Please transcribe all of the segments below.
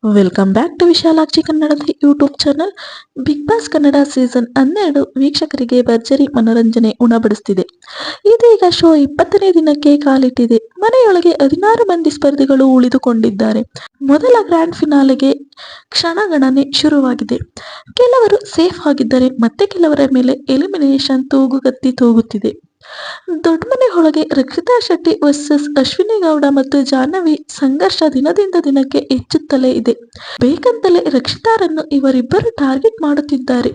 Welcome back to Vishalakshi ಕನ್ನಡದ YouTube channel. Bigg Boss Kannada season 12 ವೀಕ್ಷಕರಿಗೆ ಭರ್ಜರಿ ಮನೋರಂಜನೆ ಉಣಬಡಿಸುತ್ತಿದೆ. ಇದೀಗ ಶೋ 20ನೇ ದಿನಕ್ಕೆ ಕಾಲಿಟ್ಟಿದೆ. ಮನೆಯೊಳಗೆ 16 ಮಂದಿ ಸ್ಪರ್ಧಿಗಳು ಉಳಿದುಕೊಂಡಿದ್ದಾರೆ. ಮೊದಲ ಗ್ರ್ಯಾಂಡ್ ಫಿನಾಲೆಗೆ ಕ್ಷಣಗಣನೆ ಶುರುವಾಗಿದೆ. ಕೆಲವರು ಸೇಫ್ ಆಗಿದ್ದರೆ ಮತ್ತೆ ಕೆಲವರ ಮೇಲೆ ಎಲಿಮಿನೇಷನ್ ತೂಗುಗತ್ತಿ ತೂಗುತ್ತಿದೆ. ದೊಡ್ಡಮನೆ ಒಳಗೆ ರಕ್ಷಿತಾ ಶೆಟ್ಟಿ ವರ್ಸಸ್ ಅಶ್ವಿನಿ ಗೌಡ ಮತ್ತು ಜಾಹ್ನವಿ ಸಂಘರ್ಷ ದಿನದಿಂದ ದಿನಕ್ಕೆ ಹೆಚ್ಚುತ್ತಲೇ ಇದೆ. ಬೇಕಂತಲೇ ರಕ್ಷಿತಾರನ್ನು ಇವರಿಬ್ಬರು ಟಾರ್ಗೆಟ್ ಮಾಡುತ್ತಿದ್ದಾರೆ.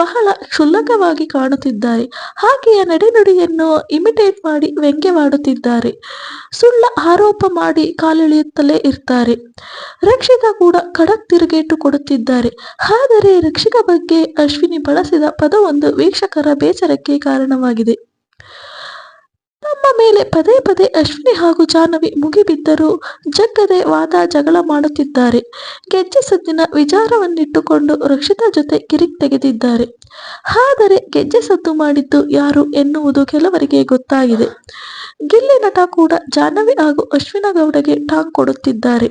ಬಹಳ ಕ್ಷುಲ್ಲಕವಾಗಿ ಕಾಣುತ್ತಿದ್ದಾರೆ. ಆಕೆಯ ನಡೆನುಡಿಯನ್ನು ಇಮಿಟೇಟ್ ಮಾಡಿ ವ್ಯಂಗ್ಯವಾಡುತ್ತಿದ್ದಾರೆ. ಸುಳ್ಳ ಆರೋಪ ಮಾಡಿ ಕಾಲೆಳೆಯುತ್ತಲೇ ಇರ್ತಾರೆ. ರಕ್ಷಿತಾ ಕೂಡ ಖಡಕ್ ತಿರುಗೇಟು ಕೊಡುತ್ತಿದ್ದಾರೆ. ಆದರೆ ರಕ್ಷಿತಾ ಬಗ್ಗೆ ಅಶ್ವಿನಿ ಬಳಸಿದ ಪದವೊಂದು ವೀಕ್ಷಕರ ಬೇಸರಕ್ಕೆ ಕಾರಣವಾಗಿದೆ. ತಮ್ಮ ಮೇಲೆ ಪದೇ ಪದೇ ಅಶ್ವಿನಿ ಹಾಗೂ ಜಾಹ್ನವಿ ಮುಗಿಬಿದ್ದರೂ ಜಗ್ಗದೆ ವಾದ ಜಗಳ ಮಾಡುತ್ತಿದ್ದಾರೆ. ಗೆಜ್ಜೆ ಸದ್ದಿನ ವಿಚಾರವನ್ನಿಟ್ಟುಕೊಂಡು ರಕ್ಷಿತಾ ಜೊತೆ ಕಿರಿಕ್ ತೆಗೆದಿದ್ದಾರೆ. ಆದರೆ ಗೆಜ್ಜೆ ಸದ್ದು ಮಾಡಿದ್ದು ಯಾರು ಎನ್ನುವುದು ಕೆಲವರಿಗೆ ಗೊತ್ತಾಗಿದೆ. ಗಿಲ್ಲಿ ನಟ ಕೂಡ ಜಾಹ್ನವಿ ಹಾಗೂ ಅಶ್ವಿನಿ ಗೌಡಗೆ ಟಾಂಗ್ ಕೊಡುತ್ತಿದ್ದಾರೆ.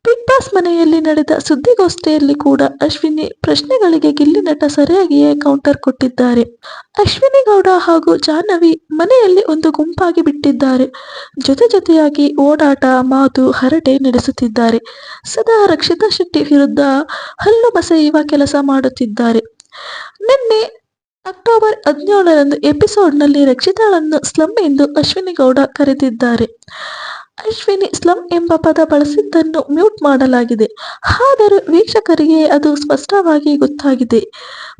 ಬಿಗ್ ಬಾಸ್ ಮನೆಯಲ್ಲಿ ನಡೆದ ಸುದ್ದಿಗೋಷ್ಠಿಯಲ್ಲಿ ಕೂಡ ಅಶ್ವಿನಿ ಪ್ರಶ್ನೆಗಳಿಗೆ ಗಿಲ್ಲಿ ನಟ ಸರಿಯಾಗಿಯೇ ಕೌಂಟರ್ ಕೊಟ್ಟಿದ್ದಾರೆ. ಅಶ್ವಿನಿ ಗೌಡ ಹಾಗೂ ಜಾಹ್ನವಿ ಮನೆಯಲ್ಲಿ ಒಂದು ಗುಂಪಾಗಿ ಬಿಟ್ಟಿದ್ದಾರೆ. ಜೊತೆಯಾಗಿ ಓಡಾಟ, ಮಾತು, ಹರಟೆ ನಡೆಸುತ್ತಿದ್ದಾರೆ. ಸದಾ ರಕ್ಷಿತಾ ಶೆಟ್ಟಿ ವಿರುದ್ಧ ಹಲ್ಲು ಬಸೆಯುವ ಕೆಲಸ ಮಾಡುತ್ತಿದ್ದಾರೆ. ನಿನ್ನೆ ಅಕ್ಟೋಬರ್ 17ರಂದು ಎಪಿಸೋಡ್ನಲ್ಲಿ ರಕ್ಷಿತಾಳನ್ನು ಸ್ಲಮ್ ಎಂದು ಅಶ್ವಿನಿ ಗೌಡ ಕರೆದಿದ್ದಾರೆ. ಅಶ್ವಿನಿ ಸ್ಲಮ್ ಎಂಬ ಪದ ಬಳಸಿದ್ದನ್ನು ಮ್ಯೂಟ್ ಮಾಡಲಾಗಿದೆ. ಆದರೂ ವೀಕ್ಷಕರಿಗೆ ಅದು ಸ್ಪಷ್ಟವಾಗಿ ಗೊತ್ತಾಗಿದೆ.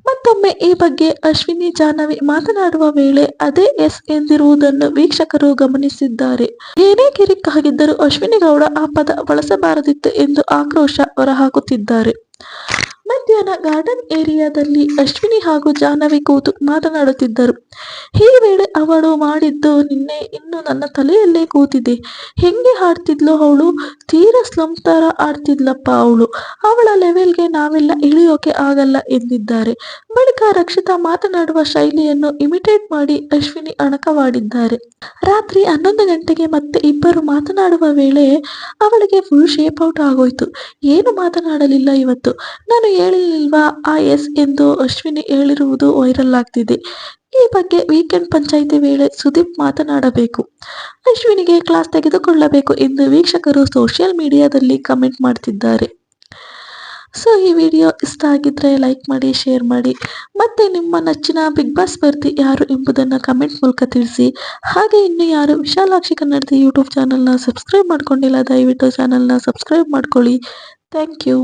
ಮತ್ತೊಮ್ಮೆ ಈ ಬಗ್ಗೆ ಅಶ್ವಿನಿ ಜಾಹ್ನವಿ ಮಾತನಾಡುವ ವೇಳೆ ಅದೇ ಎಸ್ ಎಂದಿರುವುದನ್ನು ವೀಕ್ಷಕರು ಗಮನಿಸಿದ್ದಾರೆ. ಏನೇ ಕಿರಿಕ್ ಆಗಿದ್ದರೂ ಅಶ್ವಿನಿ ಗೌಡ ಆ ಪದ ಬಳಸಬಾರದಿತ್ತು ಎಂದು ಆಕ್ರೋಶ ಹೊರಹಾಕುತ್ತಿದ್ದಾರೆ. ಮಧ್ಯಾಹ್ನ ಗಾರ್ಡನ್ ಏರಿಯಾದಲ್ಲಿ ಅಶ್ವಿನಿ ಹಾಗೂ ಜಾಹ್ನವಿ ಕೂತು ಮಾತನಾಡುತ್ತಿದ್ದರು. ಈ ವೇಳೆ ಅವಳು ಮಾಡಿದ್ದು ನಿನ್ನೆ ಇನ್ನು ನನ್ನ ತಲೆಯಲ್ಲೇ ಕೂತಿದೆ. ಹೆಂಗೆ ಆಡ್ತಿದ್ಲು ಅವಳು, ತೀರಾ ಸ್ಲಮ್ ತರ ಆಡ್ತಿದ್ಲಪ್ಪ ಅವಳು. ಅವಳ ಲೆವೆಲ್ಗೆ ನಾವೆಲ್ಲ ಇಳಿಯೋಕೆ ಆಗಲ್ಲ ಎಂದಿದ್ದಾರೆ. ಬಳಿಕ ರಕ್ಷಿತಾ ಮಾತನಾಡುವ ಶೈಲಿಯನ್ನು ಇಮಿಟೇಟ್ ಮಾಡಿ ಅಶ್ವಿನಿ ಅಣಕವಾಡಿದ್ದಾರೆ. ರಾತ್ರಿ 11 ಗಂಟೆಗೆ ಮತ್ತೆ ಇಬ್ಬರು ಮಾತನಾಡುವ ವೇಳೆ ಅವಳಿಗೆ ಫುಲ್ ಶೇಪ್ ಔಟ್ ಆಗೋಯ್ತು. ಏನು ಮಾತನಾಡಲಿಲ್ಲ ಇವತ್ತು. ನಾನು ಹೇಳಿಲ್ವಾ ಆ ಎಸ್ ಎಂದು ಅಶ್ವಿನಿ ಹೇಳಿರುವುದು ವೈರಲ್ ಆಗ್ತಿದೆ. ಈ ಬಗ್ಗೆ ವೀಕೆಂಡ್ ಪಂಚಾಯಿತಿ ವೇಳೆ ಸುದೀಪ್ ಮಾತನಾಡಬೇಕು, ಅಶ್ವಿನಿಗೆ ಕ್ಲಾಸ್ ತೆಗೆದುಕೊಳ್ಳಬೇಕು ಎಂದು ವೀಕ್ಷಕರು ಸೋಷಿಯಲ್ ಮೀಡಿಯಾದಲ್ಲಿ ಕಮೆಂಟ್ ಮಾಡ್ತಿದ್ದಾರೆ. ಸೊ ಈ ವಿಡಿಯೋ ಇಷ್ಟ ಆಗಿದ್ರೆ ಲೈಕ್ ಮಾಡಿ, ಶೇರ್ ಮಾಡಿ, ಮತ್ತೆ ನಿಮ್ಮ ನೆಚ್ಚಿನ ಬಿಗ್ ಬಾಸ್ ಸ್ಪರ್ಧಿ ಯಾರು ಎಂಬುದನ್ನು ಕಮೆಂಟ್ ಮೂಲಕ ತಿಳಿಸಿ. ಹಾಗೆ ಇನ್ನು ಯಾರು ವಿಶಾಲಾಕ್ಷಿ ಕನ್ನಡದ ಯೂಟ್ಯೂಬ್ ಚಾನಲ್ನ ಸಬ್ಸ್ಕ್ರೈಬ್ ಮಾಡ್ಕೊಂಡಿಲ್ಲ, ದಯವಿಟ್ಟು ಚಾನಲ್ನ ಸಬ್ಸ್ಕ್ರೈಬ್ ಮಾಡ್ಕೊಳ್ಳಿ. Thank you.